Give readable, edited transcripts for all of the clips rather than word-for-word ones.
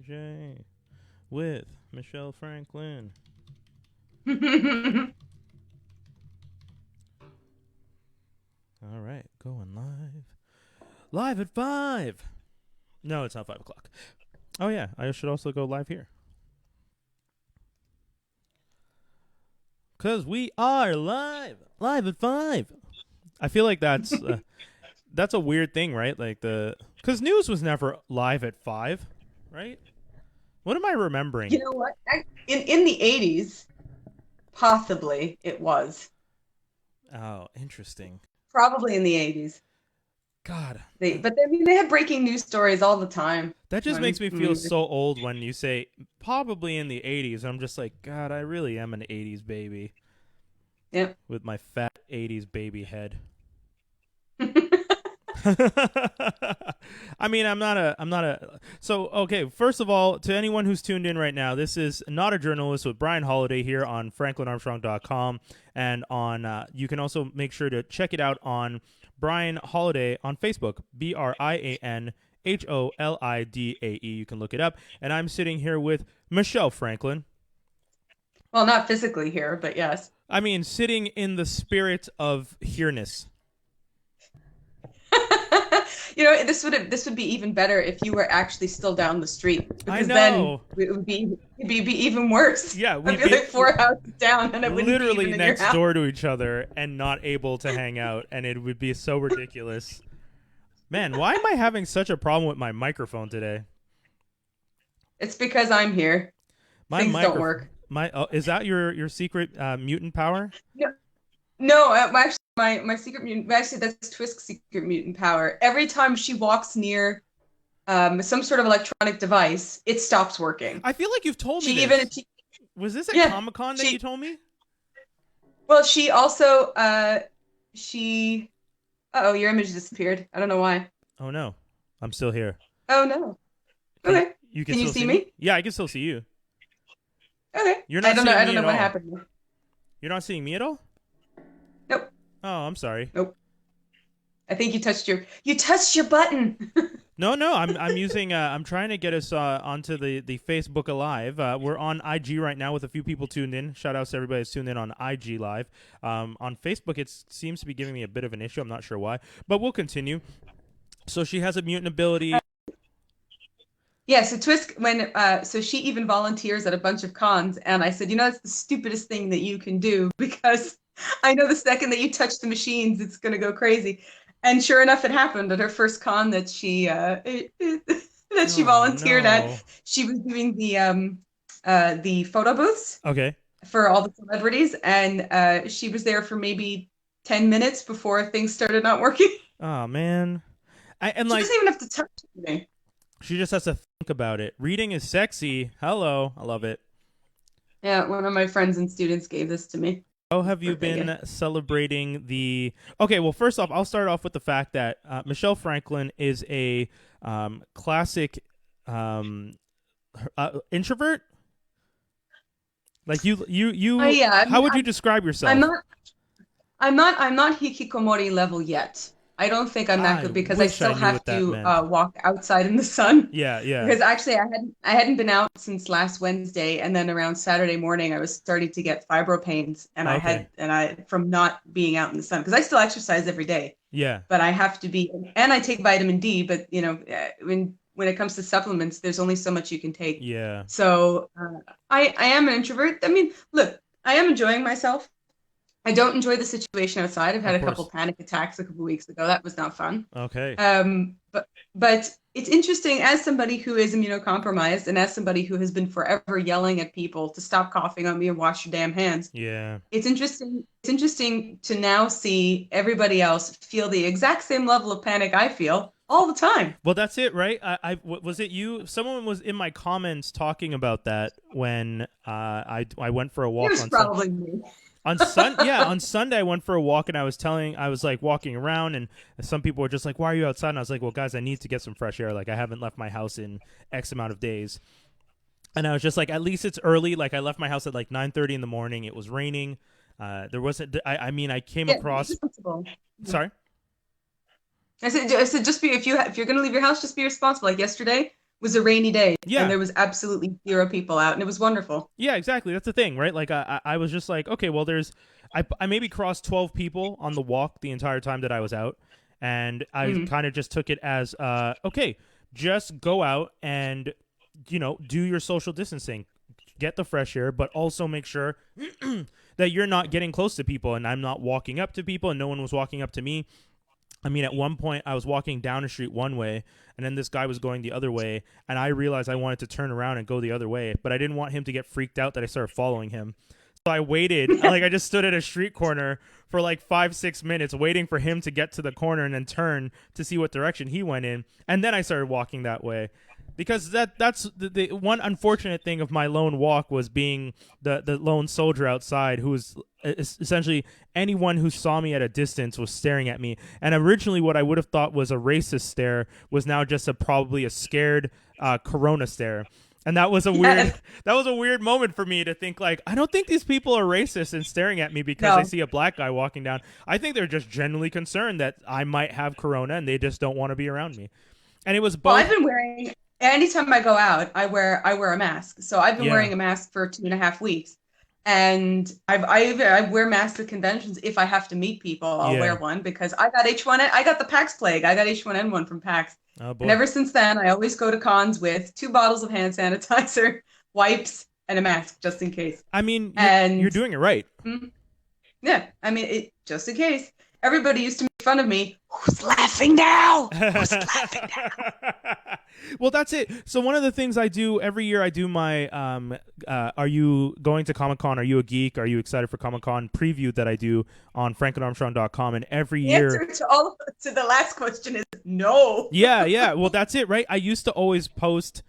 NAJ with Michelle Franklin. All right, going live. Live at 5. No, it's not 5 o'clock. Oh, yeah, I should also go live here. Because we are live. Live at 5. I feel like that's a weird thing, right? Like because news was never live at 5, right? What am I remembering? You know what? In the 80s, possibly it was. Oh, interesting. Probably in the 80s. God. They had breaking news stories all the time. That just makes me feel so old when you say probably in the 80s. I'm just like, God, I really am an 80s baby. Yep. With my fat 80s baby head. I mean, I'm not a. So, okay, first of all, to anyone who's tuned in right now, this is Not a Journalist with Brian Holidae here on franklinarmstrong.com. And on, you can also make sure to check it out on Brian Holidae on Facebook, BrianHolidae. You can look it up. And I'm sitting here with Michelle Franklin. Well, not physically here, but yes. I mean, sitting in the spirit of here-ness. You know, this would be even better if you were actually still down the street. Because then it would be even worse. Yeah, we'd be like 4 houses down, and it wouldn't literally be even next door to each other and not able to hang out, and it would be so ridiculous. Man, why am I having such a problem with my microphone today? It's because I'm here. Things don't work. Is that your secret mutant power? No, actually. My secret mutant, actually that's Twisk's secret mutant power. Every time she walks near some sort of electronic device, it stops working. I feel like you've told me this. Was this at Comic-Con that you told me? Well, she also, uh-oh, your image disappeared. I don't know why. Oh, no. I'm still here. Oh, no. Okay. Can you see me? Yeah, I can still see you. Okay. I don't know what happened. You're not seeing me at all? Nope. Oh, I'm sorry. Nope. I think you touched your button. No, I'm using I'm trying to get us onto the Facebook Live. We're on IG right now with a few people tuned in. Shout outs to everybody that's tuned in on IG Live. On Facebook it seems to be giving me a bit of an issue. I'm not sure why, but we'll continue. So she has a mutant ability. Yeah, so Twisk, so she even volunteers at a bunch of cons, and I said, that's the stupidest thing that you can do, because I know the second that you touch the machines, it's going to go crazy. And sure enough, it happened at her first con that she volunteered at. She was doing the photo booths. Okay. For all the celebrities, and she was there for maybe 10 minutes before things started not working. Oh, man. She doesn't even have to touch anything. She just has to think about it. Reading is sexy. Hello. I love it. Yeah, one of my friends and students gave this to me. How have you been celebrating the... Okay, well, first off, I'll start off with the fact that Michelle Franklin is a classic introvert. Like you. Yeah, how would you describe yourself? I'm not hikikomori level yet. I don't think I'm that good, because I still have to walk outside in the sun. Yeah. Because actually, I hadn't been out since last Wednesday, and then around Saturday morning, I was starting to get fibro pains, and I from not being out in the sun, because I still exercise every day. Yeah. But I have to be, and I take vitamin D. But when it comes to supplements, there's only so much you can take. Yeah. So I am an introvert. I mean, look, I am enjoying myself. I don't enjoy the situation outside. I've had a couple panic attacks a couple weeks ago. That was not fun. Okay. But it's interesting, as somebody who is immunocompromised, and as somebody who has been forever yelling at people to stop coughing on me and wash your damn hands. Yeah. It's interesting. It's interesting to now see everybody else feel the exact same level of panic I feel all the time. Well, that's it, right? Was it you? Someone was in my comments talking about that when I went for a walk. It was probably me. On Sunday I went for a walk, and I was like walking around, and some people were just like, "Why are you outside?" And I was like, "Well, guys, I need to get some fresh air. Like, I haven't left my house in X amount of days." And I was just like, at least it's early. Like, I left my house at like 9:30 in the morning. It was raining. There wasn't. I came across. Sorry. I said just be, if you're gonna leave your house, just be responsible. Like yesterday, was a rainy day, and Yeah. there was absolutely zero people out, and it was wonderful. Yeah, exactly. That's the thing, right? Like I was just like, okay, well, I maybe crossed 12 people on the walk the entire time that I was out, and I Mhm. kind of just took it as, okay, just go out and do your social distancing, get the fresh air, but also make sure that you're not getting close to people, and I'm not walking up to people, and no one was walking up to me. I mean, at one point, I was walking down the street one way, and then this guy was going the other way, and I realized I wanted to turn around and go the other way, but I didn't want him to get freaked out that I started following him. So I waited, like I just stood at a street corner for like 5-6 minutes, waiting for him to get to the corner and then turn to see what direction he went in, and then I started walking that way. Because that's the one unfortunate thing of my lone walk was being the lone soldier outside who was essentially anyone who saw me at a distance was staring at me. And originally what I would have thought was a racist stare was now just probably a scared corona stare. And that was a weird moment for me to think, like, I don't think these people are racist and staring at me because they see a black guy walking down. I think they're just genuinely concerned that I might have corona and they just don't want to be around me. And it was both. Well, I've been wearing anytime I go out, I wear a mask. So I've been wearing a mask for 2.5 weeks, and I wear masks at conventions. If I have to meet people, I'll wear one because I got I got the PAX plague. I got H1N1 from PAX, and ever since then, I always go to cons with 2 bottles of hand sanitizer, wipes, and a mask just in case. I mean, and you're doing it right. Yeah, I mean, just in case. Everybody used to make fun of me. Who's laughing now? Who's laughing now? Well, that's it. So one of the things I do every year, I do my are you going to Comic-Con? Are you a geek? Are you excited for Comic-Con preview that I do on frankandarmstrong.com, and every year the answer to the last question is no. Yeah. Well, that's it, right? I used to always post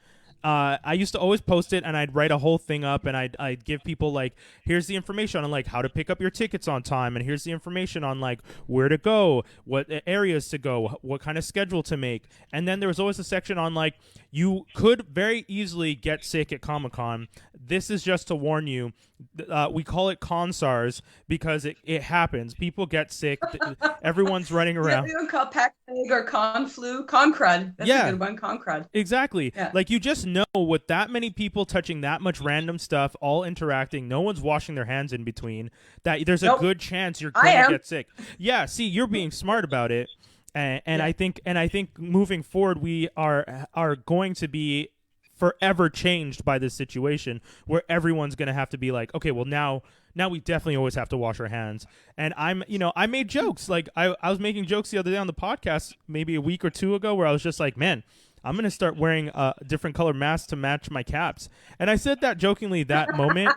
it, and I'd write a whole thing up, and I'd give people, like, here's the information on, like, how to pick up your tickets on time, and here's the information on, like, where to go, what areas to go, what kind of schedule to make. And then there was always a section on, like, you could very easily get sick at Comic-Con. This is just to warn you. We call it consars because it happens. People get sick. Everyone's running around. Yeah, we don't call pack plague or con flu. Con crud. That's a good one. Con crud. Exactly. Yeah. Like, you just know, with that many people touching that much random stuff, all interacting, no one's washing their hands in between, that there's a good chance you're going to get sick. Yeah, see, you're being smart about it. And I think moving forward, we are going to be forever changed by this situation where everyone's going to have to be like, okay, well, now we definitely always have to wash our hands. And I made jokes. Like, I was making jokes the other day on the podcast maybe a week or two ago where I was just like, man, I'm going to start wearing a different color mask to match my caps. And I said that jokingly that moment.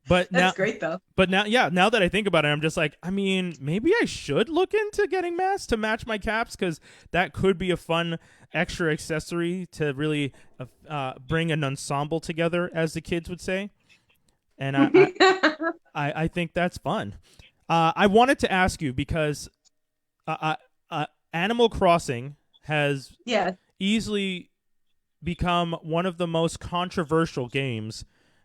But that's great, though. But now that I think about it, I'm just like, I mean, maybe I should look into getting masks to match my caps, because that could be a fun extra accessory to really bring an ensemble together, as the kids would say. And I think that's fun. I wanted to ask you, because Animal Crossing has easily become one of the most controversial games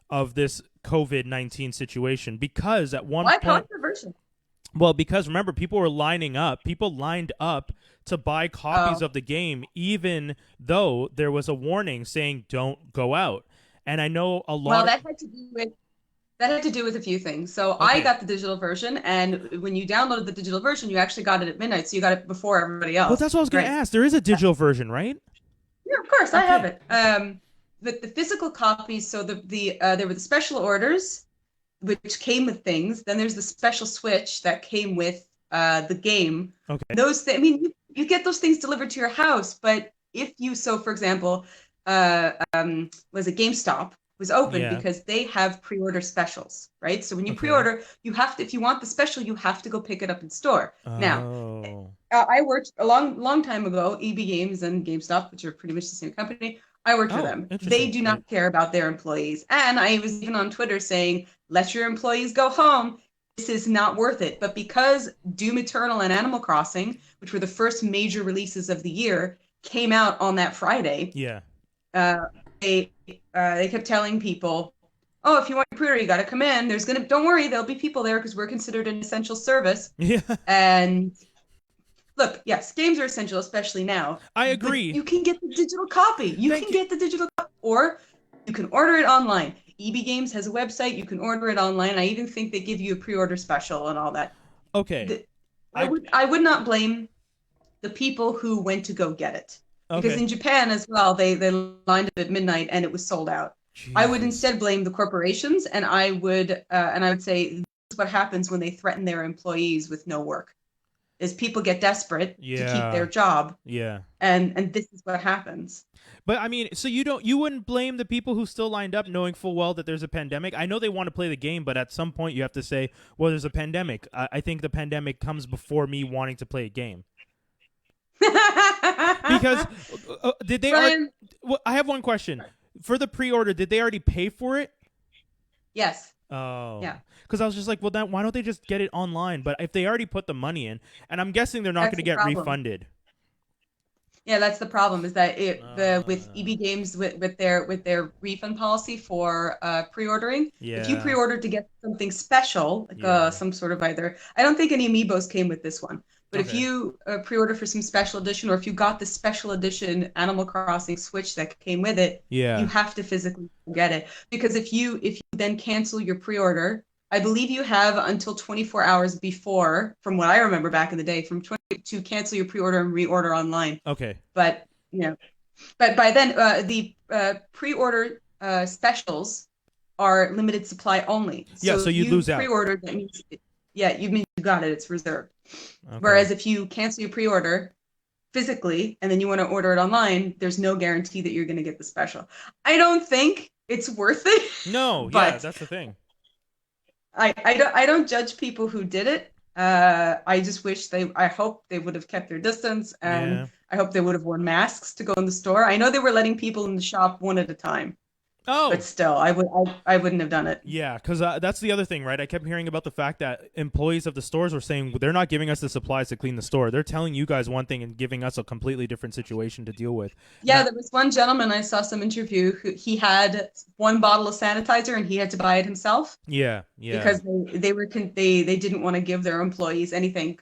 of this COVID-19 situation, because at one point... Why controversial? Well, because remember, people lined up to buy copies of the game, even though there was a warning saying don't go out. And I know a lot... Well, that had to do with a few things. So I got the digital version, and when you downloaded the digital version, you actually got it at midnight, so you got it before everybody else. Well, that's what I was going to ask. There is a digital version, right? Yeah, of course. I have it. The physical copies, so there were the special orders, which came with things. Then there's the special Switch that came with the game. Okay. I mean, you get those things delivered to your house, but if you, for example, was it GameStop was open because they have pre-order specials, right? So when you pre-order, you have to, if you want the special, you have to go pick it up in store. Now, I worked a long time ago, EB Games and GameStop, which are pretty much the same company. I worked for them. They do not care about their employees. And I was even on Twitter saying, let your employees go home. This is not worth it. But because Doom Eternal and Animal Crossing, which were the first major releases of the year, came out on that Friday, they kept telling people, oh, if you want your pre-order, you got to come in. Don't worry, there'll be people there because we're considered an essential service. Yeah. And look, yes, games are essential, especially now. I But agree. you can get the digital copy. Get the digital copy, or you can order it online. EB Games has a website. You can order it online. I even think they give you a pre-order special and all that. Okay. I would not blame the people who went to go get it. Because Okay. in Japan as well, they lined up at midnight and it was sold out. I would Jesus. instead blame the corporations, and I would say this is what happens when they threaten their employees with no work. Is people get desperate to keep their job, Yeah. and this is what happens. But I mean, so you wouldn't blame the people who still lined up knowing full well that there's a pandemic? I know they want to play the game, but at some point you have to say, well, there's a pandemic. I think the pandemic comes before me wanting to play a game. Because did they I have one question. For the pre-order, did they already pay for it? Yes. Oh. Yeah. Because I was just like, well, then why don't they just get it online? But if they already put the money in, and I'm guessing they're not going to get refunded. Yeah, that's the problem. Is that with EB Games with their refund policy for pre-ordering. Yeah. If you pre-ordered to get something special, like some sort of either, I don't think any amiibos came with this one. But if you pre-order for some special edition, or if you got the special edition Animal Crossing Switch that came with it, you have to physically get it. Because if you then cancel your pre-order, I believe you have until 24 hours before, from what I remember back in the day, to cancel your pre-order and reorder online. Okay. But but by then the pre-order specials are limited supply only. So you lose out. Pre-ordered, that means you got it. It's reserved. Okay. Whereas if you cancel your pre-order physically and then you want to order it online, there's no guarantee that you're going to get the special. I don't think it's worth it. No, yeah, that's the thing. I don't judge people who did it. I just wish I hope they would have kept their distance, and I hope they would have worn masks to go in the store. I know they were letting people in the shop one at a time. Oh, but still, I wouldn't have done it. Yeah, because that's the other thing, right? I kept hearing about the fact that employees of the stores were saying they're not giving us the supplies to clean the store. They're telling you guys one thing and giving us a completely different situation to deal with. Yeah, there was one gentleman I saw some interview who he had one bottle of sanitizer and he had to buy it himself. Yeah. Because they didn't want to give their employees anything.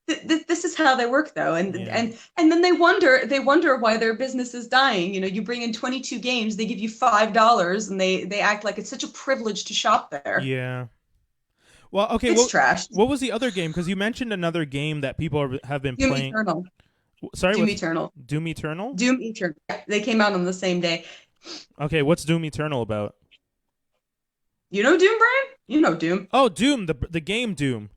This is how they work, though, and then they wonder why their business is dying. You bring in 22 games, they give you $5, and they act like it's such a privilege to shop there. Yeah. Well, okay. It's trash. What was the other game? Because you mentioned another game that people have been playing. Doom Eternal. Sorry, Doom Eternal. Doom Eternal. Doom Eternal. Yeah, they came out on the same day. Okay, what's Doom Eternal about? You know Doom, Brian? You know Doom. Oh, Doom, the game Doom.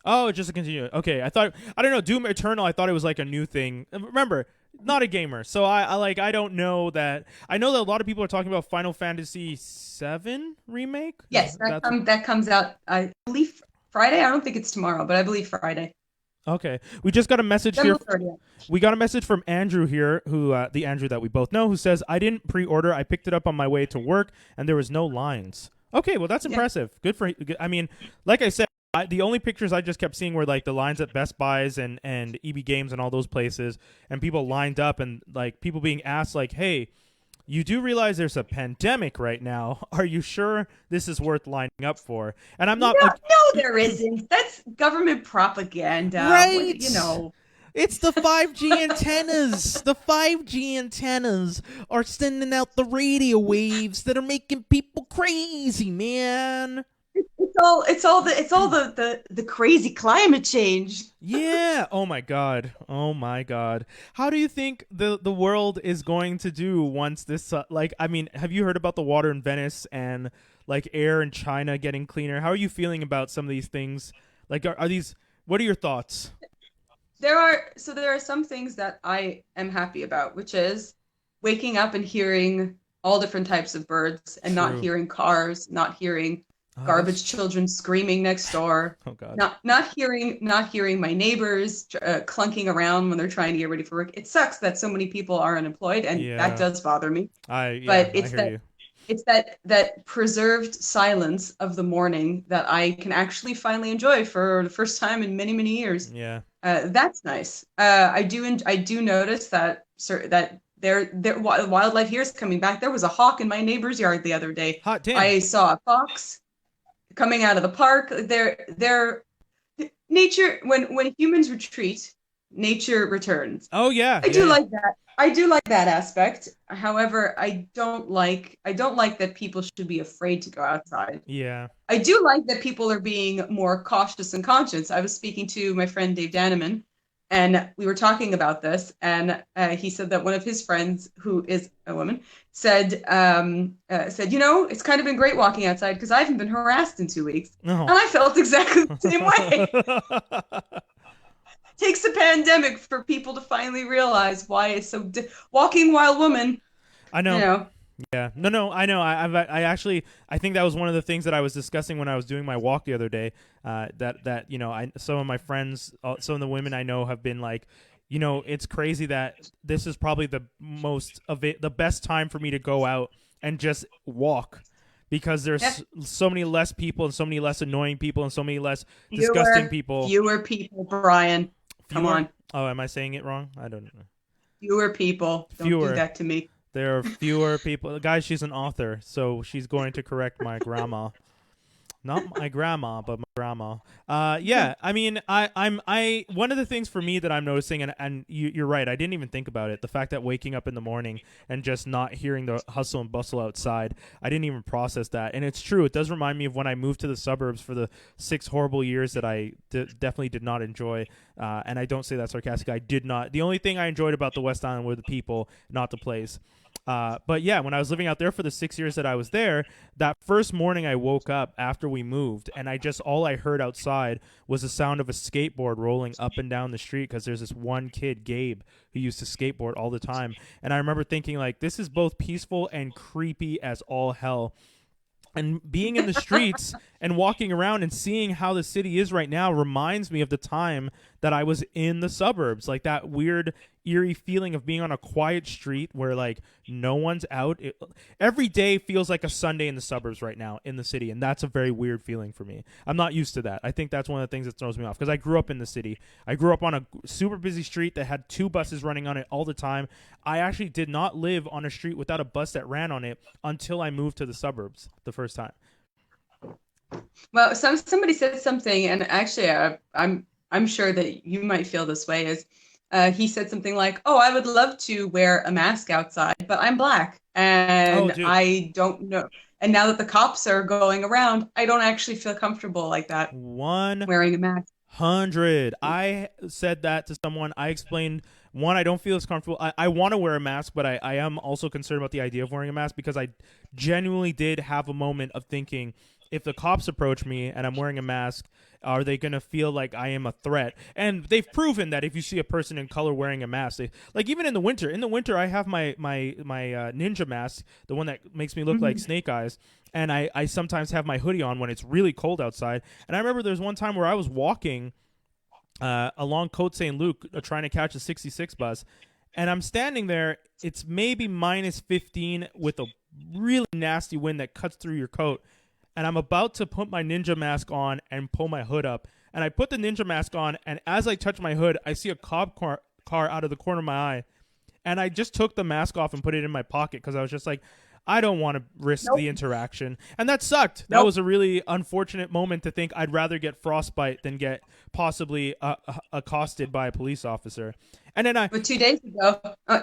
Oh, just to continue. Okay, I don't know, Doom Eternal, I thought it was like a new thing. Remember, not a gamer, so I don't know that. I know that a lot of people are talking about Final Fantasy VII remake. Yes, that comes out, I believe, Friday. I don't think it's tomorrow, but I believe Friday. Okay, we just got a message here. We got a message from Andrew here, who the Andrew that we both know, who says, I didn't pre-order. I picked it up on my way to work, and there was no lines. Okay, well, that's impressive. Good for. I mean, like I said, the only pictures I just kept seeing were like the lines at Best Buys and EB Games and all those places, and people lined up and like people being asked like, hey, you do realize there's a pandemic right now. Are you sure this is worth lining up for? And I'm not. No, there isn't. That's government propaganda. Right. It's the 5G antennas. The 5G antennas are sending out the radio waves that are making people crazy, man. It's all the crazy climate change. Yeah. Oh my god. How do you think the world is going to do once this have you heard about the water in Venice and like air in China getting cleaner? How are you feeling about some of these things? Like are these, what are your thoughts? There are some things that I am happy about, which is waking up and hearing all different types of birds and not hearing cars, not hearing garbage children screaming next door. Oh God. Not hearing my neighbors clunking around when they're trying to get ready for work. It sucks that so many people are unemployed, and that does bother me. It's that preserved silence of the morning that I can actually finally enjoy for the first time in many, many years. Yeah. That's nice. I do notice that wildlife here is coming back. There was a hawk in my neighbor's yard the other day. Hot damn. I saw a fox coming out of the park. Nature, when humans retreat, nature returns. Oh yeah, I yeah, do yeah. like that. I do like that aspect. However, I don't like that people should be afraid to go outside. Yeah. I do like that people are being more cautious and conscious. I was speaking to my friend Dave Daneman, and we were talking about this, and he said that one of his friends, who is a woman, said, it's kind of been great walking outside because I haven't been harassed in 2 weeks, No. and I felt exactly the same way. Takes a pandemic for people to finally realize why it's so walking wild woman. I You know. know, Yeah, no, I know. I actually, I think that was one of the things that I was discussing when I was doing my walk the other day. That some of my friends, some of the women I know have been like, it's crazy that this is probably the the best time for me to go out and just walk, because there's yep. so many less people and so many less annoying people and so many less fewer disgusting people. fewer people, Brian. Come Fewer? on, Oh, am I saying it wrong? I don't know. fewer people. Don't do Fewer. that to me. There are fewer people. Guys, she's an author, so she's going to correct my grandma. Not my grandma, but my grandma. Yeah. I mean, I one of the things for me that I'm noticing, and you're right, I didn't even think about it. The fact that waking up in the morning and just not hearing the hustle and bustle outside, I didn't even process that. And it's true. It does remind me of when I moved to the suburbs for the 6 horrible years that I definitely did not enjoy. And I don't say that sarcastically. I did not. The only thing I enjoyed about the West Island were the people, not the place. But yeah, when I was living out there for the 6 years that I was there, that first morning I woke up after we moved, and all I heard outside was the sound of a skateboard rolling up and down the street, because there's this one kid, Gabe, who used to skateboard all the time. And I remember thinking, like, this is both peaceful and creepy as all hell. And being in the streets and walking around and seeing how the city is right now reminds me of the time that I was in the suburbs. Like that weird, eerie feeling of being on a quiet street where like no one's out. Every day feels like a Sunday in the suburbs right now in the city. And that's a very weird feeling for me. I'm not used to that. I think that's one of the things that throws me off, because I grew up in the city. I grew up on a super busy street that had 2 buses running on it all the time. I actually did not live on a street without a bus that ran on it until I moved to the suburbs the first time. Well, somebody said something, and actually, I'm sure that you might feel this way. Is he said something like, "Oh, I would love to wear a mask outside, but I'm black, and I don't know." And now that the cops are going around, I don't actually feel comfortable like that. Wearing a mask. 100. I said that to someone. I explained, one, I don't feel as comfortable. I want to wear a mask, but I am also concerned about the idea of wearing a mask, because I genuinely did have a moment of thinking, if the cops approach me and I'm wearing a mask, are they going to feel like I am a threat? And they've proven that if you see a person in color wearing a mask, like even in the winter, I have my ninja mask, the one that makes me look like Snake Eyes. And I sometimes have my hoodie on when it's really cold outside. And I remember there's one time where I was walking along Côte St. Luc trying to catch a 66 bus. And I'm standing there. It's maybe minus 15 with a really nasty wind that cuts through your coat. And I'm about to put my ninja mask on and pull my hood up. And I put the ninja mask on, and as I touch my hood, I see a cop car out of the corner of my eye. And I just took the mask off and put it in my pocket, because I was just like, I don't want to risk the interaction. And that sucked. That was a really unfortunate moment to think I'd rather get frostbite than get possibly accosted by a police officer. And then But 2 days ago,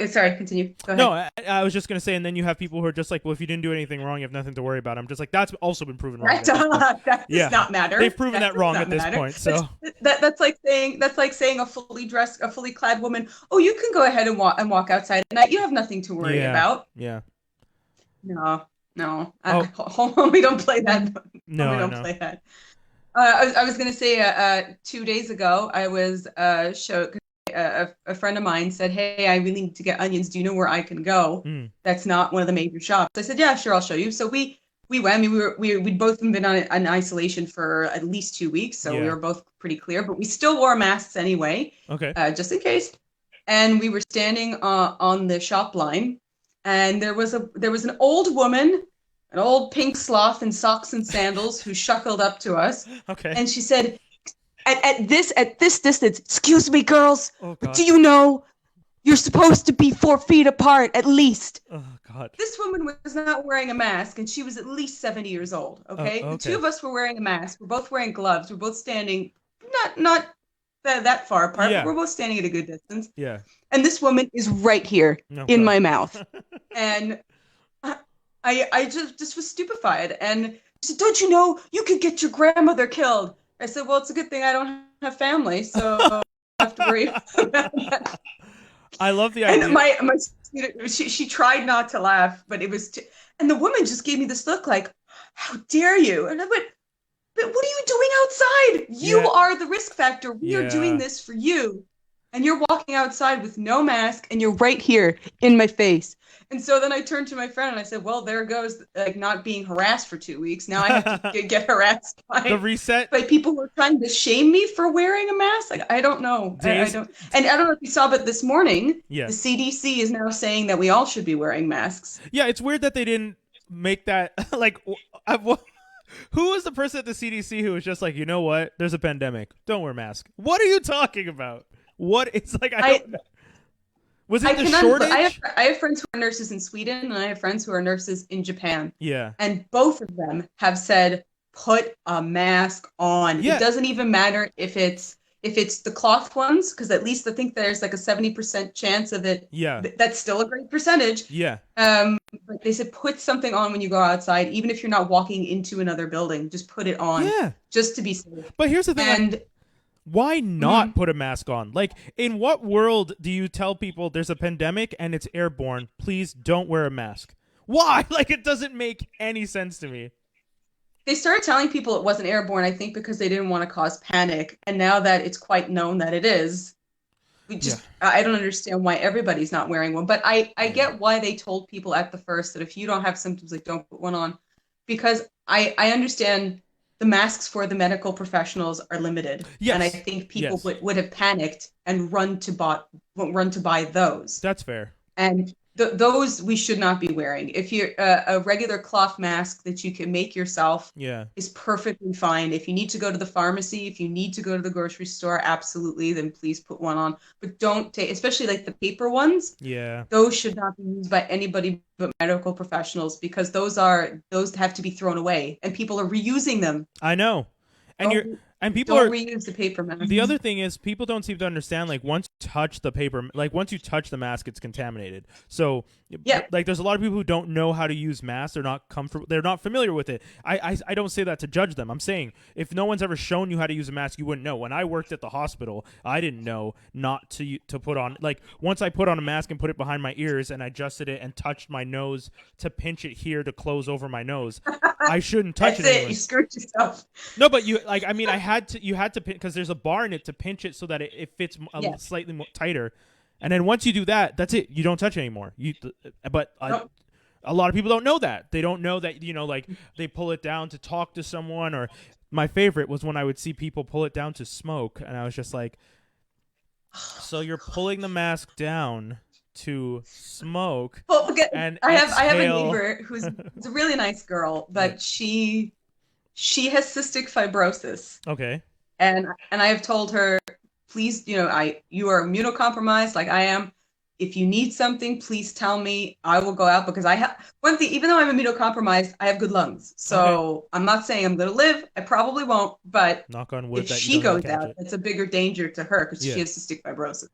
sorry, continue. Go ahead. No, I was just going to say, and then you have people who are just like, well, if you didn't do anything wrong, you have nothing to worry about. I'm just like, that's also been proven wrong. That does not matter. They've proven that wrong at this point. So that's like saying a fully clad woman, oh, you can go ahead and walk outside at night. You have nothing to worry about. Yeah. No. We don't play that. No, we don't play that. I was going to say 2 days ago, I was a friend of mine said, hey, I really need to get onions. Do you know where I can go? That's not one of the major shops. I said, yeah, sure, I'll show you. So we went. I mean, we'd both been on an isolation for at least 2 weeks, so we were both pretty clear. But we still wore masks anyway, just in case. And we were standing on the shop line, and there was an old woman, an old pink sloth in socks and sandals, who shuffled up to us. And she said, At this distance, excuse me, girls, but do you know you're supposed to be 4 feet apart at least? Oh, God. This woman was not wearing a mask, and she was at least 70 years old, okay? The two of us were wearing a mask. We're both wearing gloves. We're both standing not that far apart, Yeah. but we're both standing at a good distance. Yeah. And this woman is right here in my mouth. And I just was stupefied. And she said, "Don't you know you could get your grandmother killed?" I said, "Well, it's a good thing I don't have family, so I don't have to worry about that." I love the idea. And she tried not to laugh, but it was, and the woman just gave me this look like, "How dare you?" And I went, "But what are you doing outside? You are the risk factor. We are doing this for you. And you're walking outside with no mask, and you're right here in my face." And so then I turned to my friend and I said, "Well, there goes like not being harassed for 2 weeks. Now I have to get harassed The reset by people who are trying to shame me for wearing a mask." Like, I don't know. I don't. And I don't know if you saw, but this morning, the CDC is now saying that we all should be wearing masks. Yeah, it's weird that they didn't make that like. Who was the person at the CDC who was just like, you know what? There's a pandemic. Don't wear a mask. What are you talking about? What? It's like I don't. Was it the shortage? I have friends who are nurses in Sweden, and I have friends who are nurses in Japan. Yeah. And both of them have said, put a mask on. Yeah. It doesn't even matter if it's the cloth ones, because at least I think there's like a 70% chance of it. Yeah. That's still a great percentage. Yeah. But they said put something on when you go outside, even if you're not walking into another building. Just put it on. Yeah. Just to be safe. But here's the thing. Why not put a mask on? Like, in what world do you tell people there's a pandemic and it's airborne? Please don't wear a mask. Why? Like, it doesn't make any sense to me. They started telling people it wasn't airborne, I think, because they didn't want to cause panic. And now that it's quite known that it is, I don't understand why everybody's not wearing one. But I get why they told people at the first that if you don't have symptoms, like, don't put one on. Because I understand the masks for the medical professionals are limited. Yes. And I think people would have panicked and run to buy those. That's fair. And those we should not be wearing. If you're a regular cloth mask that you can make yourself is perfectly fine. If you need to go to the pharmacy, if you need to go to the grocery store, absolutely, then please put one on. But don't take, especially like the paper ones. Yeah. Those should not be used by anybody but medical professionals, because those have to be thrown away, and people are reusing them. I know. And people don't reuse the paper mask. The other thing is, people don't seem to understand, like, once you touch the paper, like, once you touch the mask, it's contaminated. So, like, there's a lot of people who don't know how to use masks. They're not comfortable. They're not familiar with it. I don't say that to judge them. I'm saying, if no one's ever shown you how to use a mask, you wouldn't know. When I worked at the hospital, I didn't know not to put on, like, once I put on a mask and put it behind my ears and I adjusted it and touched my nose to pinch it here to close over my nose, I shouldn't touch it anymore. You screwed yourself. No, but you had to because there's a bar in it to pinch it so that it fits slightly more tighter, and then once you do that, that's it. You don't touch it anymore. A lot of people don't know that. They don't know that, like, they pull it down to talk to someone. Or my favorite was when I would see people pull it down to smoke, and I was just like, so you're pulling the mask down to smoke. Well, I have a neighbor who's a really nice girl, but she has cystic fibrosis. Okay. And I have told her, please, you are immunocompromised like I am. If you need something, please tell me. I will go out, because I have one thing. Even though I'm immunocompromised, I have good lungs. So I'm not saying I'm going to live. I probably won't. But knock on wood, if she goes out, it's a bigger danger to her, because she has cystic fibrosis.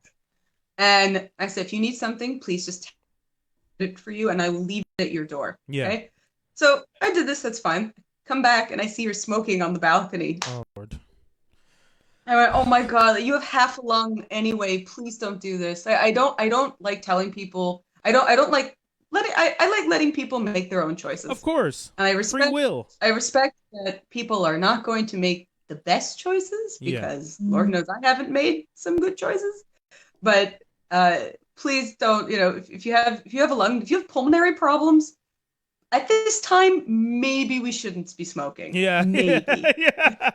And I said, if you need something, please just it for you, and I will leave it at your door. Yeah. Okay? So I did this. That's fine. Come back, and I see her smoking on the balcony. Oh, Lord. I went, oh my God, you have half a lung anyway. Please don't do this. I don't like telling people. I like letting people make their own choices. Of course. And I respect free will. I respect that people are not going to make the best choices, because Lord knows I haven't made some good choices. But please don't, if you have a lung, if you have pulmonary problems, at this time, maybe we shouldn't be smoking. Yeah. Maybe. Yeah.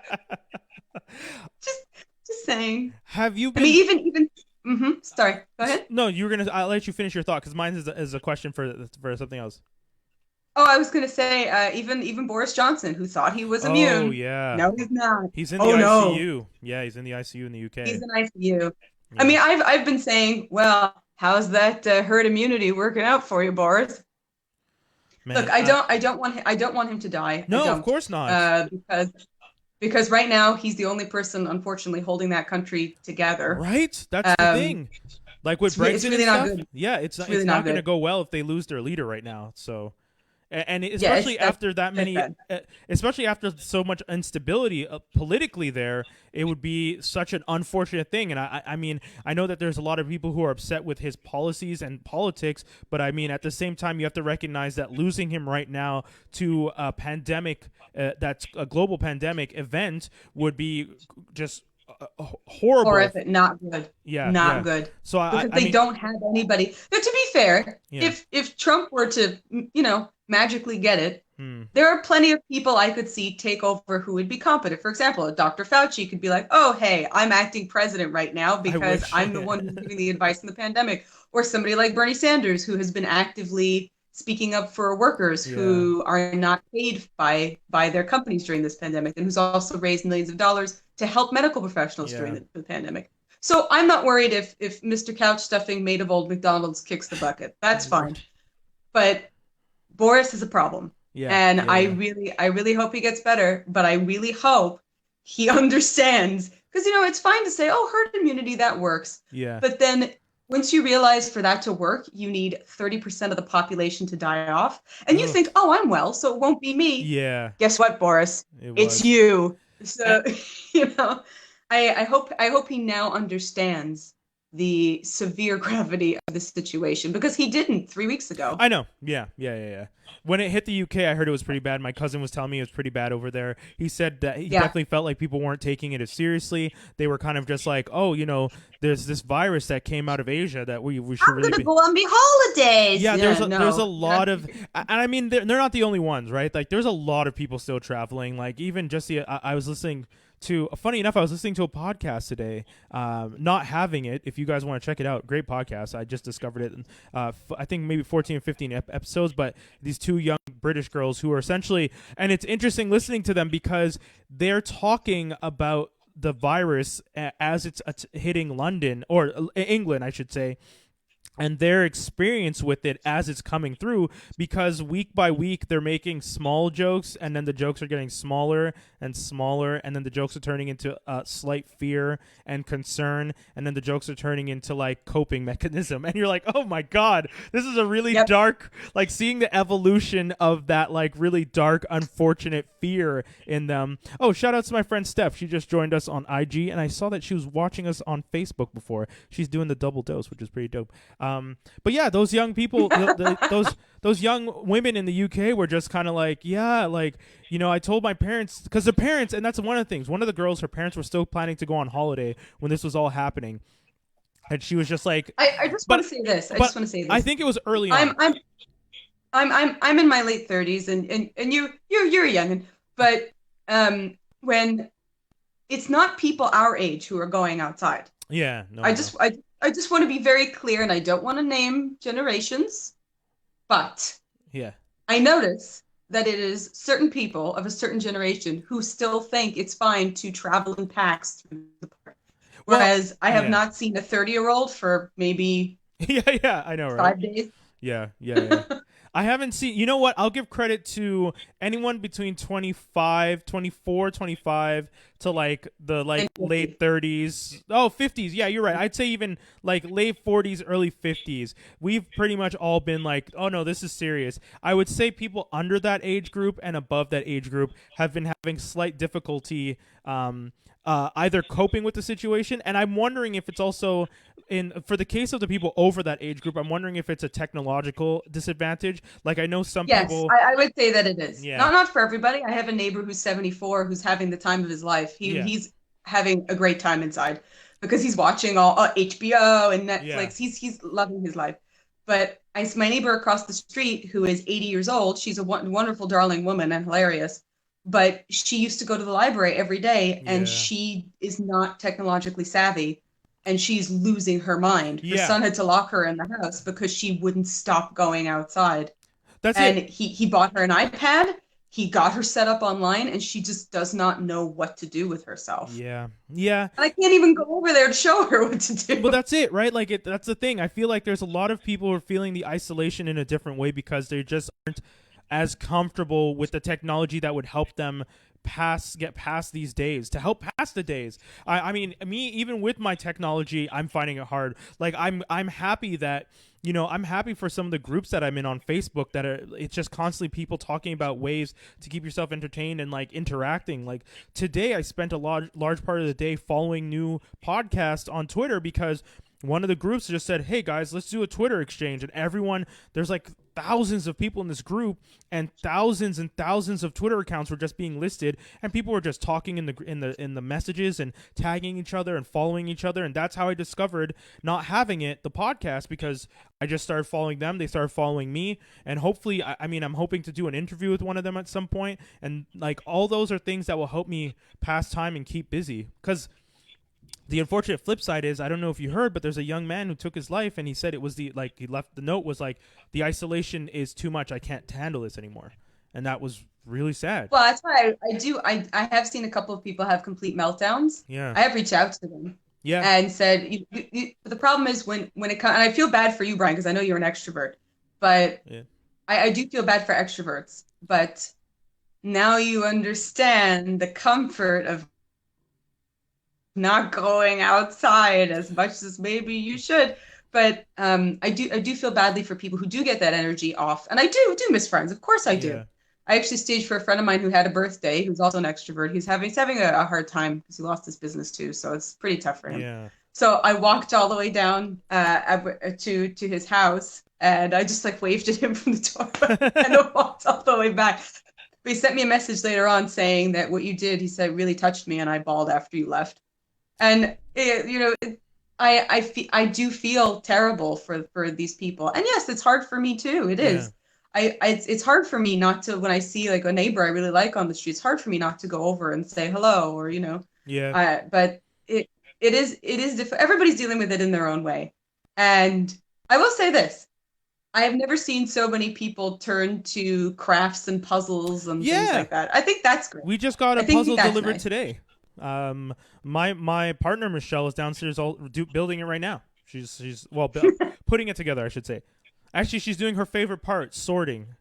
Just saying. Have you been... I mean, even sorry, go ahead. No, I'll let you finish your thought, because mine is a question for something else. Oh, I was going to say, even Boris Johnson, who thought he was immune. Oh, yeah. No, he's not. He's in the ICU. No. Yeah, he's in the ICU in the UK. He's in ICU. Yeah. I mean, I've been saying, well, how's that herd immunity working out for you, Boris? Man, look, I don't want him to die. No, of course not. because right now he's the only person, unfortunately, holding that country together. Right? That's the thing. Like with Brexit it's really and not stuff. good. Yeah, it's really not going to good. go well if they lose their leader right now. So, and Yeah, especially after that that's many, bad. especially after so much instability politically there, it would be such an unfortunate thing. And I mean, I know that there's a lot of people who are upset with his policies and politics, but I mean, at the same time, you have to recognize that losing him right now to a pandemic, that's a global pandemic event, would be just horrible. Horrific, not good. Yeah, Not yeah. good. So Because I they mean, don't have anybody. Now, to be fair, yeah. if Trump were to, magically get it, Hmm. there are plenty of people I could see take over who would be competent. For example, Dr. Fauci could be like, oh, hey, I'm acting president right now because wish. I'm the one who's giving the advice in the pandemic. Or somebody like Bernie Sanders, who has been actively speaking up for workers who are not paid by their companies during this pandemic, and who's also raised millions of dollars to help medical professionals during the pandemic. So I'm not worried if Mr. Couch Stuffing made of old McDonald's kicks the bucket. That's fine. But Boris is a problem. And I really hope he gets better, but I really hope he understands, because it's fine to say, oh, herd immunity, that works. Yeah. But then once you realize for that to work, you need 30% of the population to die off. And you think, oh, I'm well, so it won't be me. Yeah. Guess what, Boris? It's you. So, I hope he now understands the severe gravity of the situation, because he didn't 3 weeks ago. I know. Yeah. When it hit the UK, I heard it was pretty bad. My cousin was telling me it was pretty bad over there. He said that he definitely felt like people weren't taking it as seriously. They were kind of just like, oh, there's this virus that came out of Asia that we should really be. Go on me holidays. Yeah, there's a lot of, and I mean, they're not the only ones, right? Like, there's a lot of people still traveling. Like, even just I was listening to, funny enough, I was listening to a podcast today, Not Having It. If you guys want to check it out, great podcast. I just discovered it. I think maybe 14 or 15 episodes, but these two young British girls who are essentially, and it's interesting listening to them because they're talking about the virus as it's hitting London, or England, I should say, and their experience with it as it's coming through, because week by week they're making small jokes, and then the jokes are getting smaller and smaller, and then the jokes are turning into slight fear and concern, and then the jokes are turning into like coping mechanism, and you're like, oh my god, this is a really dark, like, seeing the evolution of that, like, really dark, unfortunate fear in them. Oh, shout out to my friend Steph. She just joined us on IG, and I saw that she was watching us on Facebook before. She's doing the double dose, which is pretty dope. But yeah, those young people, those young women in the UK were just kind of like, I told my parents, because the parents, and that's one of the things. One of the girls, her parents were still planning to go on holiday when this was all happening, and she was just like, I just want to say this. I think it was early on. I'm in my late 30s, and you're young, but when it's not people our age who are going outside. Yeah, no. I just want to be very clear, and I don't want to name generations, but I notice that it is certain people of a certain generation who still think it's fine to travel in packs through the park. Whereas I have not seen a 30-year-old for maybe I know, right? 5 days. Yeah. I haven't seen, you know what? I'll give credit to anyone between 24, 25 to like the late 30s. Oh, 50s. Yeah, you're right. I'd say even like late 40s, early 50s. We've pretty much all been like, oh no, this is serious. I would say people under that age group and above that age group have been having slight difficulty either coping with the situation, and I'm wondering if it's also for the case of the people over that age group, I'm wondering if it's a technological disadvantage. Like, I know some people. Yes, I would say that it is. Yeah. Not for everybody. I have a neighbor who's 74 who's having the time of his life. He's having a great time inside because he's watching all HBO and Netflix. Yeah. He's loving his life. But my neighbor across the street, who is 80 years old, she's a wonderful, darling woman and hilarious. But she used to go to the library every day, and she is not technologically savvy, and she's losing her mind. Her son had to lock her in the house because she wouldn't stop going outside. He bought her an iPad. He got her set up online, and she just does not know what to do with herself. Yeah. And I can't even go over there to show her what to do. Well, that's it, right? Like, that's the thing. I feel like there's a lot of people who are feeling the isolation in a different way because they just aren't as comfortable with the technology that would help them get past these days, to help pass the days. I mean, me, even with my technology, I'm finding it hard. Like I'm happy that, I'm happy for some of the groups that I'm in on Facebook that it's just constantly people talking about ways to keep yourself entertained and like interacting. Like today I spent a large part of the day following new podcasts on Twitter because one of the groups just said, hey guys, let's do a Twitter exchange. And everyone, there's like thousands of people in this group, and thousands of Twitter accounts were just being listed, and people were just talking in the messages and tagging each other and following each other. And that's how I discovered Not Having It, the podcast, because I just started following them. They started following me, and hopefully, I'm hoping to do an interview with one of them at some point. And like all those are things that will help me pass time and keep busy. Because the unfortunate flip side is, I don't know if you heard, but there's a young man who took his life, and he said it was he left the note was like, the isolation is too much. I can't handle this anymore. And that was really sad. Well, that's why I have seen a couple of people have complete meltdowns. Yeah. I have reached out to them. Yeah. And said, the problem is when it comes, and I feel bad for you, Brian, because I know you're an extrovert, but yeah. I do feel bad for extroverts, but now you understand the comfort of not going outside as much as maybe you should. But I do feel badly for people who do get that energy off. And I do miss friends. Of course I do. Yeah. I actually staged for a friend of mine who had a birthday, who's also an extrovert. He's having a hard time because he lost his business too. So it's pretty tough for him. Yeah. So I walked all the way down to his house, and I just like waved at him from the door and then walked all the way back. But he sent me a message later on saying that what you did, he said, really touched me, and I bawled after you left. And I do feel terrible for these people. And yes, it's hard for me too. It is. It's hard for me not to, when I see like a neighbor I really like on the street, it's hard for me not to go over and say hello or, Yeah. But it is different. Everybody's dealing with it in their own way. And I will say this. I have never seen so many people turn to crafts and puzzles and things like that. I think that's great. We just got a puzzle delivered today. My partner Michelle is downstairs building it right now. She's putting it together, I should say. Actually, she's doing her favorite part, sorting.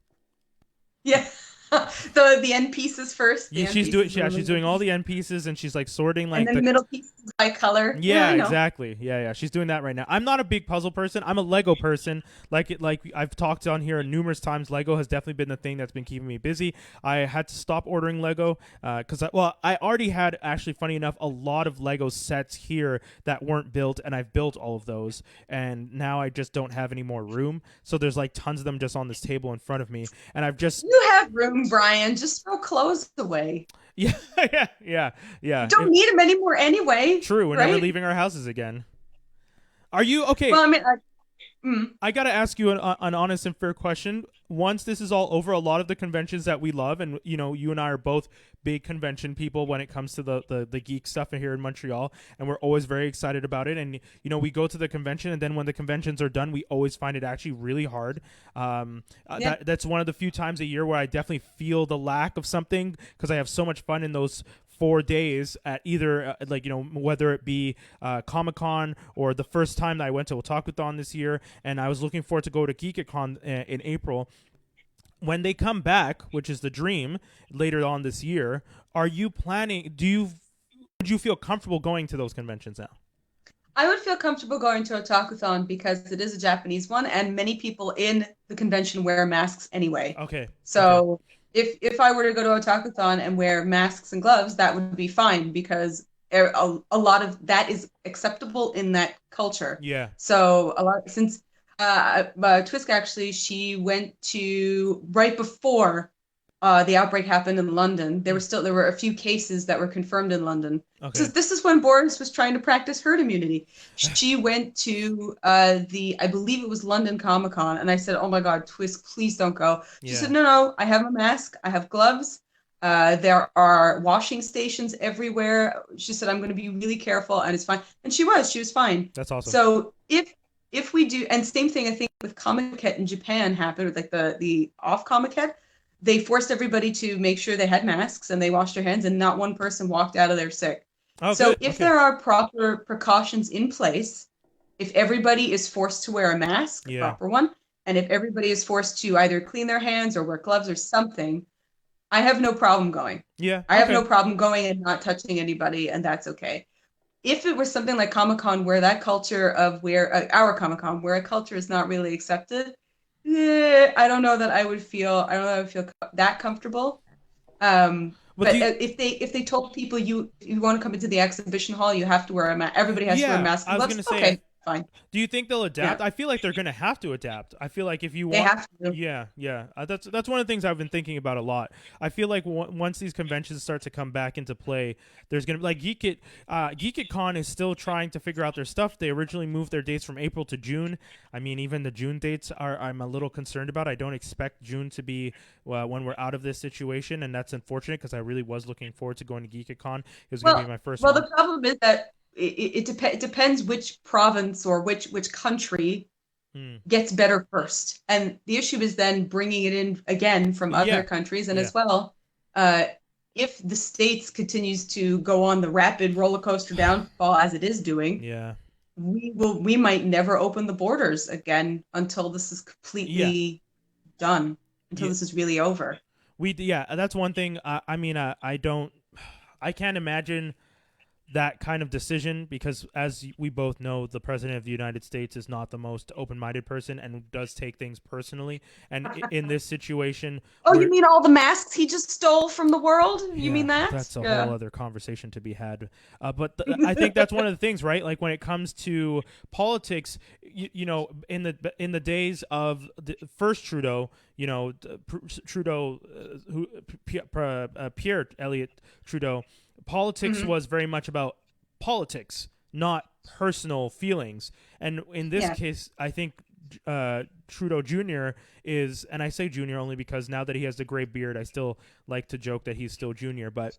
Yeah. the end pieces first. She's doing all the end pieces, and she's like sorting like and then the middle pieces by color. Yeah, exactly. Yeah. She's doing that right now. I'm not a big puzzle person. I'm a Lego person. Like I've talked on here numerous times. Lego has definitely been the thing that's been keeping me busy. I had to stop ordering Lego because I already had, actually, funny enough, a lot of Lego sets here that weren't built, and I've built all of those, and now I just don't have any more room. So there's like tons of them just on this table in front of me, and You have room, Brian. Just throw clothes away. Yeah. You don't need them anymore anyway. True. We're never leaving our houses again. Are you okay? Well, I mean, I gotta ask you an honest and fair question. Once this is all over, a lot of the conventions that we love, and you and I are both big convention people when it comes to the geek stuff here in Montreal, and we're always very excited about it. And we go to the convention, and then when the conventions are done, we always find it actually really hard. That's one of the few times a year where I definitely feel the lack of something, because I have so much fun in those 4 days at either whether it be Comic-Con or the first time that I went to Otakuthon this year, and I was looking forward to go to Geekicon in April. When they come back, which is the dream, later on this year, are you planning? Would you feel comfortable going to those conventions now? I would feel comfortable going to Otakuthon because it is a Japanese one, and many people in the convention wear masks anyway. Okay. So if I were to go to Otakuthon and wear masks and gloves, that would be fine, because a lot of that is acceptable in that culture. Yeah. So since Twisk, actually, she went to right before the outbreak happened in London. There were a few cases that were confirmed in London. Okay. So this is when Boris was trying to practice herd immunity. She went to I believe it was London Comic-Con, and I said, "Oh my God, Twisk, please don't go." She said, "No, I have a mask, I have gloves. There are washing stations everywhere." She said, "I'm going to be really careful, and it's fine." And she was fine. That's awesome. So if we do, and same thing I think with Comic-Con in Japan happened with like the off Comic-Con. They forced everybody to make sure they had masks and they washed their hands, and not one person walked out of there sick. Oh, so good. If there are proper precautions in place, if everybody is forced to wear a mask, a proper one, and if everybody is forced to either clean their hands or wear gloves or something, I have no problem going. Yeah. I have Okay. no problem going and not touching anybody, and that's okay. If it was something like Comic-Con where that culture of where our Comic-Con where a culture is not really accepted, I don't know that I would feel that comfortable. But But if they told people you want to come into the exhibition hall, you have to wear a mask. Everybody has to wear a yeah, mask I and was gloves. gonna say, Okay, fine. do you think they'll Yeah, adapt? I feel like they're gonna have to adapt. I feel like if you they want, have to. yeah, yeah, that's one of the things I've been thinking about a lot. I feel like once these conventions start to come back into play, there's gonna be like Geek It Con is still trying to figure out their stuff. They originally moved their dates from April to June. I mean, even the June dates I'm a little concerned about. I don't expect June to be when we're out of this situation, and that's unfortunate because I really was looking forward to going to Geek It Con. It was gonna be Well, my first well, one. the problem is that it depends which province or which country Hmm. gets better first. And the issue is then bringing it in again from other Yeah, countries. And yeah, as well, uh, if the States continues to go on the rapid roller coaster downfall as it is doing, yeah, we might never open the borders again until this is yeah. completely done, until Yeah, this is really over. yeah, that's one thing. I mean, I don't, I can't imagine that kind of decision because, as we both know, the president of the United States is not the most open-minded person and does take things personally. And in this situation, Oh, you where mean all the masks he just stole from the world? You yeah, mean that? that's a whole Yeah. other conversation to be had. I think that's one of the things, right? Like when it comes to politics, you know, in the days of the first Trudeau, you know, Trudeau, Pierre Elliott Trudeau, politics Mhm. was very much about politics, not personal feelings. And in this Yeah. case, I think Trudeau Jr. is, and I say junior only because now that he has the gray beard, I still like to joke that he's still junior, but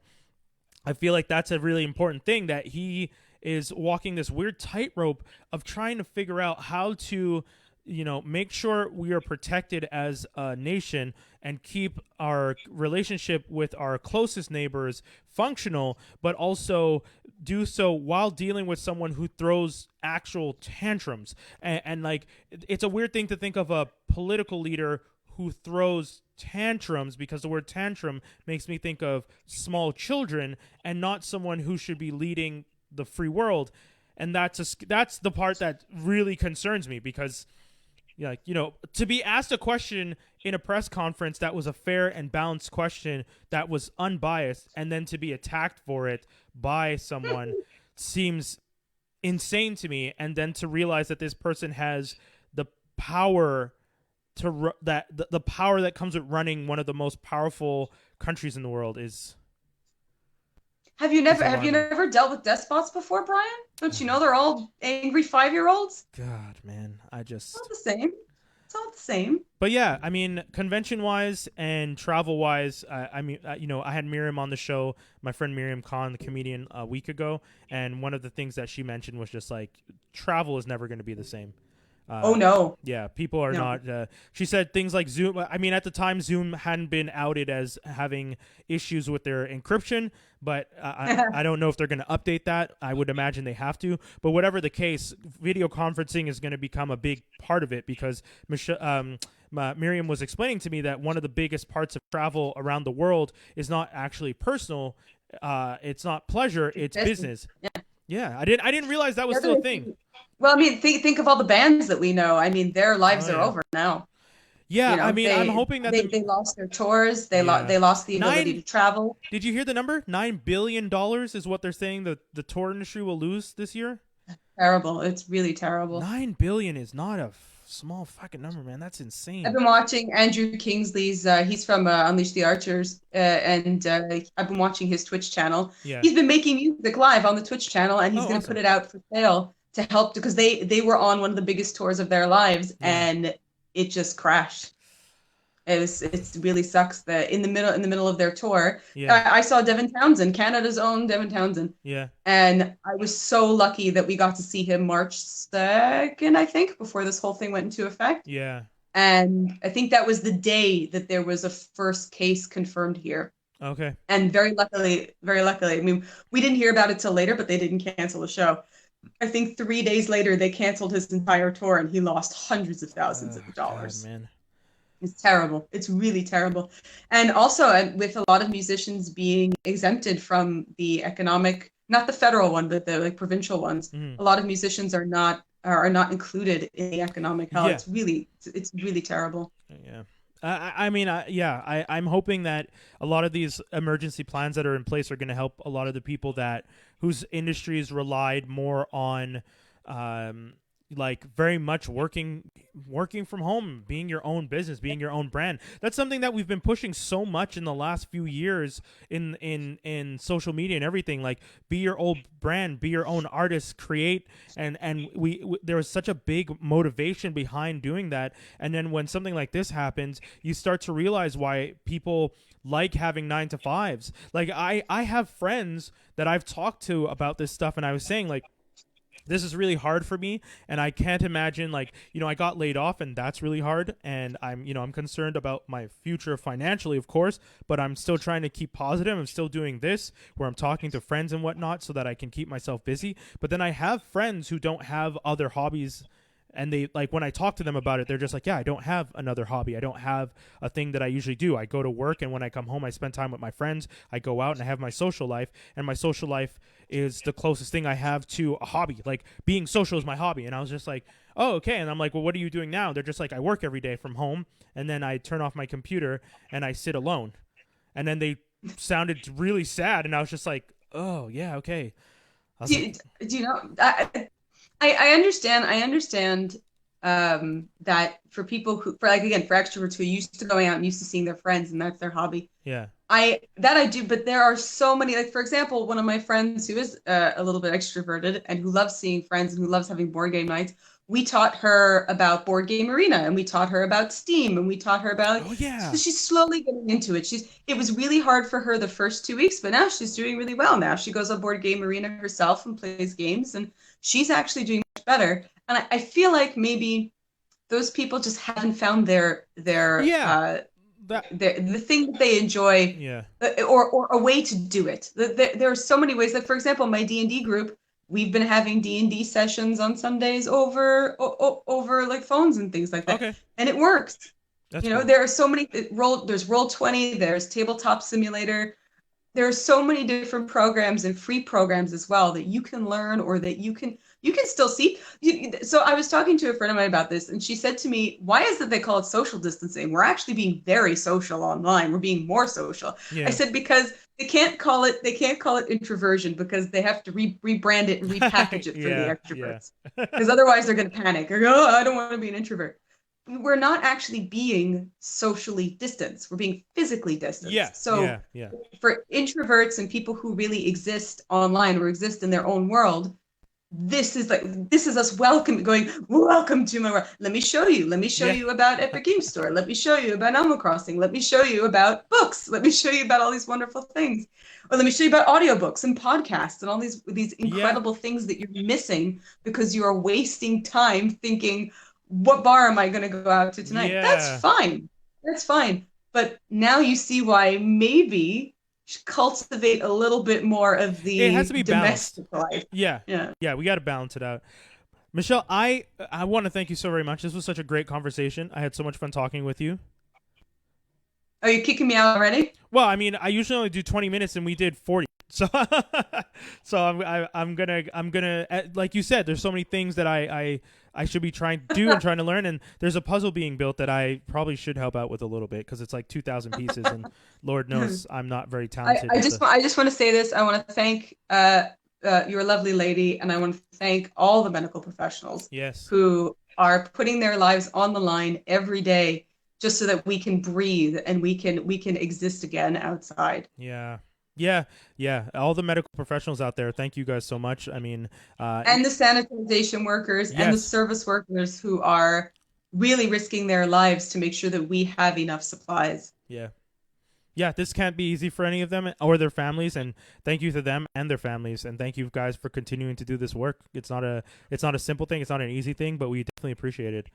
I feel like that's a really important thing that he is walking this weird tightrope of trying to figure out how to, you know, make sure we are protected as a nation and keep our relationship with our closest neighbors functional, but also do so while dealing with someone who throws actual tantrums. And like, it's a weird thing to think of a political leader who throws tantrums because the word tantrum makes me think of small children and not someone who should be leading the free world. And that's the part that really concerns me because, yeah, you know, to be asked a question in a press conference that was a fair and balanced question that was unbiased, and then to be attacked for it by someone seems insane to me. And then to realize that this person has the power the power that comes with running one of the most powerful countries in the world is Have you alarming. never dealt with despots before, Brian? Don't you know they're all angry 5-year-olds? God, man, It's all the same. It's all the same. But yeah, I mean, convention wise and travel wise, I mean, you know, I had Miriam on the show, my friend Miriam Khan, the comedian, a week ago, and one of the things that she mentioned was just like travel is never going to be the same. Oh no. Yeah, people are No. not. She said things like Zoom. I mean, at the time, Zoom hadn't been outed as having issues with their encryption, but I don't know if they're going to update that. I would imagine they have to. But whatever the case, video conferencing is going to become a big part of it because Miriam was explaining to me that one of the biggest parts of travel around the world is not actually personal. It's not pleasure. It's business. Yeah. Yeah, I didn't realize that was still a thing. Well, I mean, think of all the bands that we know. I mean, their lives Oh are yeah. over now. Yeah, You I know, mean, I'm hoping that they lost their tours. yeah, They lost the ability nine. to travel. Did you hear the number? $9 billion is what they're saying the tour industry will lose this year. Terrible. It's really terrible. 9 billion is not a small fucking number, man. That's I've insane. been watching Andrew Kingsley's. He's from Unleash the Archers, and I've been watching his Twitch channel. Yeah. He's been making music live on the Twitch channel, and he's Oh, going to awesome. put it out for sale to help because they were on one of the biggest tours of their lives, Yeah. and it just crashed. It really sucks that in the middle of their tour, Yeah. I saw Devin Townsend, Canada's own Devin Townsend, Yeah. and I was so lucky that we got to see him March 2nd, I think, before this whole thing went into effect. Yeah. And I think that was the day that there was a first case confirmed here. Okay. And very luckily, I mean, we didn't hear about it till later, but they didn't cancel the show. I think 3 days later, they canceled his entire tour and he lost hundreds of thousands of God, dollars. man. It's terrible. It's really terrible. And also with a lot of musicians being exempted from the economic, not the federal one, but the like provincial ones, Mhm. a lot of musicians are not included in the economic hell. Yeah. It's really terrible. Yeah. I mean, I'm hoping that a lot of these emergency plans that are in place are going to help a lot of the people that whose industries relied more on, um, like very much working from home, being your own business, being your own brand. That's something that we've been pushing so much in the last few years in social media and everything. Like, be your own brand, be your own artist, create, and there was such a big motivation behind doing that. And then when something like this happens, you start to realize why people like having 9 to 5s. Like, I have friends that I've talked to about this stuff, and I was saying, like, this is really hard for me, and I can't imagine, like, I got laid off, and that's really hard, and I'm concerned about my future financially, of course, but I'm still trying to keep positive. I'm still doing this where I'm talking to friends and whatnot so that I can keep myself busy. But then I have friends who don't have other hobbies, and they, like, when I talk to them about it, they're just like, yeah, I don't have another hobby. I don't have a thing that I usually do. I go to work, and when I come home, I spend time with my friends. I go out and I have my social life, and my social life is the closest thing I have to a hobby. Like, being social is my hobby. And I was just like, oh, okay. And I'm like, well, what are you doing now? They're just like, I work every day from home, and then I turn off my computer and I sit alone. And then they sounded really sad, and I was just like, oh yeah, okay. I was like, Do you know? I understand. I understand that for people who, for like again, for extroverts who are used to going out and used to seeing their friends, and that's their hobby. yeah, I do, but there are so many. Like, for example, one of my friends who is a little bit extroverted and who loves seeing friends and who loves having board game nights. We taught her about Board Game Arena, and we taught her about Steam, and we taught her about. oh yeah, So she's slowly getting into it. It was really hard for her the first 2 weeks, but now she's doing really well. Now she goes on Board Game Arena herself and plays games, and she's actually doing much better. And I feel like maybe those people just haven't found yeah, that, the thing that they enjoy, yeah, or a way to do it. There are so many ways. Like, for example, my D&D group, we've been having D&D sessions on Sundays over like phones and things like that, okay, and it works. that's cool. There are so many there's Roll20, there's Tabletop Simulator. There are so many different programs and free programs as well that you can learn, or that you can still see. So I was talking to a friend of mine about this, and she said to me, why is it they call it social distancing? We're actually being very social online. We're being more social. I Yeah, said, because they can't call it introversion, because they have to rebrand it and repackage it for the yeah, yeah, extroverts. Because otherwise they're going to panic or go, oh, I don't want to be an introvert. We're not actually being socially distanced. We're being physically yeah, distanced. So yeah, yeah, for introverts and people who really exist online or exist in their own world, this is us welcome to my world. Let me show yeah, you about Epic Game Store. Let me show you about Animal Crossing. Let me show you about books. Let me show you about all these wonderful things. Or let me show you about audiobooks and podcasts and all these yeah, incredible things that you're missing because you are wasting time thinking, what bar am I going to go out to tonight? That's yeah. fine. That's fine. But now you see why maybe cultivate a little bit more of It has the to be balanced. domestic life. Yeah, Yeah. yeah, we got to balance it out. Michelle, I want to thank you so very much. This was such a great conversation. I had so much fun talking with you. Are you kicking me out already? Well, I mean, I usually only do 20 minutes, and we did 40. So, so I'm gonna like you said, there's so many things that I should be trying to do and trying to learn, and there's a puzzle being built that I probably should help out with a little bit because it's like 2,000 pieces, and Lord knows I'm not very talented. I just want to say this. I want to thank your lovely lady, and I want to thank all the medical professionals Yes. who are putting their lives on the line every day just so that we can breathe and we can exist again outside. Yeah. Yeah, yeah. All the medical professionals out there, thank you guys so much. I mean, And the sanitization workers and the yes, service workers who are really risking their lives to make sure that we have enough supplies. yeah, yeah. This can't be easy for any of them or their families, and thank you to them and their families, and thank you guys for continuing to do this work. It's not a simple thing. It's not an easy thing, but we definitely appreciate it.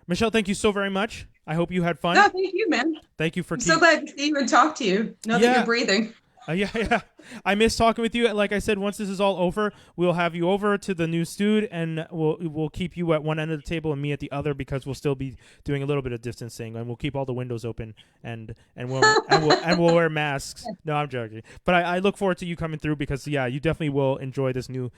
Michelle, thank you so very much. I hope you had fun. No, thank you, man. Thank you for I'm so glad to see you and talk to you. Know that Yeah. you're breathing. Yeah, yeah. I miss talking with you. Like I said, once this is all over, we'll have you over to the new studio, and we'll keep you at one end of the table and me at the other, because we'll still be doing a little bit of distancing, and we'll keep all the windows open, and we'll wear masks. No, I'm joking. But I look forward to you coming through, because you definitely will enjoy this new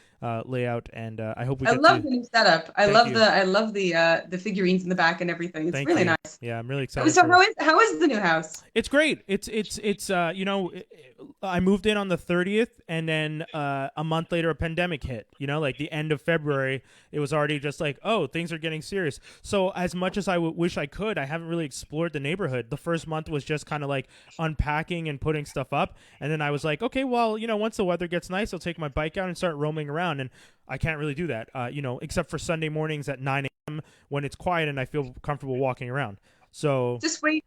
layout, and I hope we. I love the new setup. I love the figurines in the back and everything. It's really nice. Yeah, I'm really excited. So how is the new house? It's great. It's I moved in on the 30th, and then a month later a pandemic hit. Like the end of February, it was already just like, oh, things are getting serious. So as much as I wish I could, I haven't really explored the neighborhood. The first month was just kind of like unpacking and putting stuff up, and then I was like, okay, well, once the weather gets nice, I'll take my bike out and start roaming around. And I can't really do that, except for Sunday mornings at 9 a.m. when it's quiet and I feel comfortable walking around. So just wait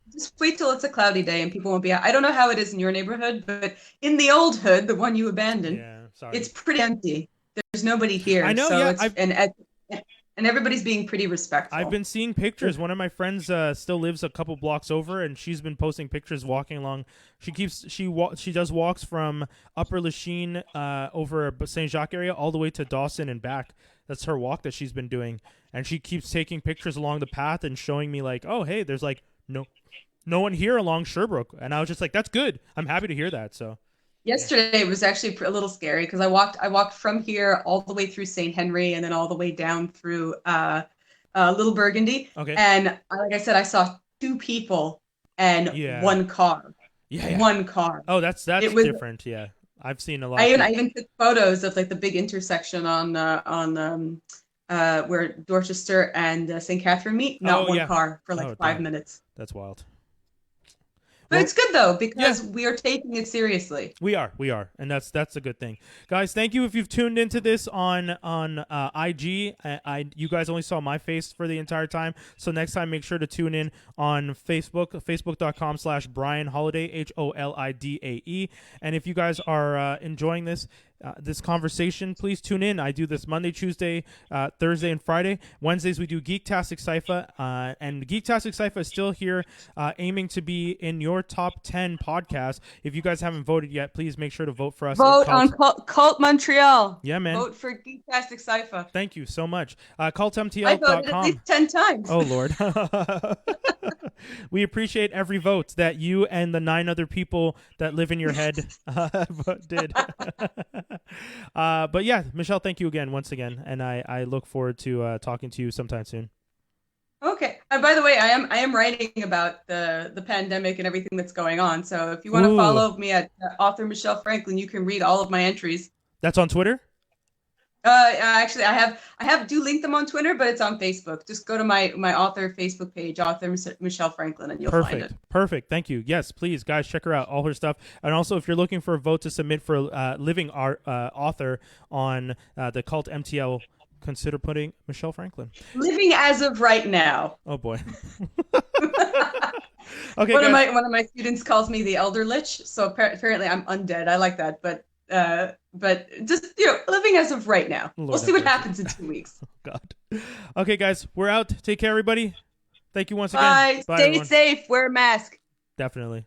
till it's a cloudy day and people won't be out. I don't know how it is in your neighborhood, but in the old hood, the one you abandoned, it's pretty empty. There's nobody here. I know. So and everybody's being pretty respectful. I've been seeing pictures. One of my friends still lives a couple blocks over, and she's been posting pictures walking along. She does walks from Upper Lachine over St. Jacques area all the way to Dawson and back. That's her walk that she's been doing, and she keeps taking pictures along the path and showing me like, oh, hey, there's like no one here along Sherbrooke, and I was just like, that's good. I'm happy to hear that. So yesterday it was actually a little scary, because I walked from here all the way through St. Henry and then all the way down through Little Burgundy. Okay. And like I said, I saw 2 people and 1 car. Yeah. 1 car. Oh, that's different. Yeah. I've seen a lot. I even took photos of like the big intersection on where Dorchester and St. Catherine meet. Not one car for like 5 minutes. That's wild. But it's good though, because we are taking it seriously. We are, and that's a good thing, guys. Thank you if you've tuned into this on IG. You guys only saw my face for the entire time, so next time make sure to tune in on Facebook, facebook.com/Brian Holidae, HOLIDAE. And if you guys are enjoying this conversation, please tune in. I do this Monday, Tuesday, Thursday, and Friday. Wednesdays we do Geektastic Cypher, and Geektastic Cypher is still here, aiming to be in your top 10 podcasts. If you guys haven't voted yet, please make sure to vote for us. Vote on Cult Montreal. Yeah, man. Vote for Geektastic Cypher. Thank you so much. CultMTL.com. I voted at least 10 times. Oh, Lord. We appreciate every vote that you and the 9 other people that live in your head did. But yeah, Michelle, thank you again, once again, and I look forward to talking to you sometime soon. Okay. And by the way, I am writing about the pandemic and everything that's going on. So if you want to follow me at author Michelle Franklin, you can read all of my entries. That's on Twitter? Actually, I do link them on Twitter, but it's on Facebook. Just go to my author Facebook page, author Michelle Franklin, and you'll find it. Perfect. Thank you. Yes, please, guys, check her out. All her stuff. And also, if you're looking for a vote to submit for living art author on the Cult MTL, consider putting Michelle Franklin. Living as of right now. Oh boy. Okay. One of my students calls me the Elder Lich, so apparently I'm undead. I like that, but just living as of right now. We'll see what happens in 2 weeks. Oh, God. Okay, guys, we're out. Take care, everybody. Thank you once again. Bye. Stay safe. Wear a mask. Definitely.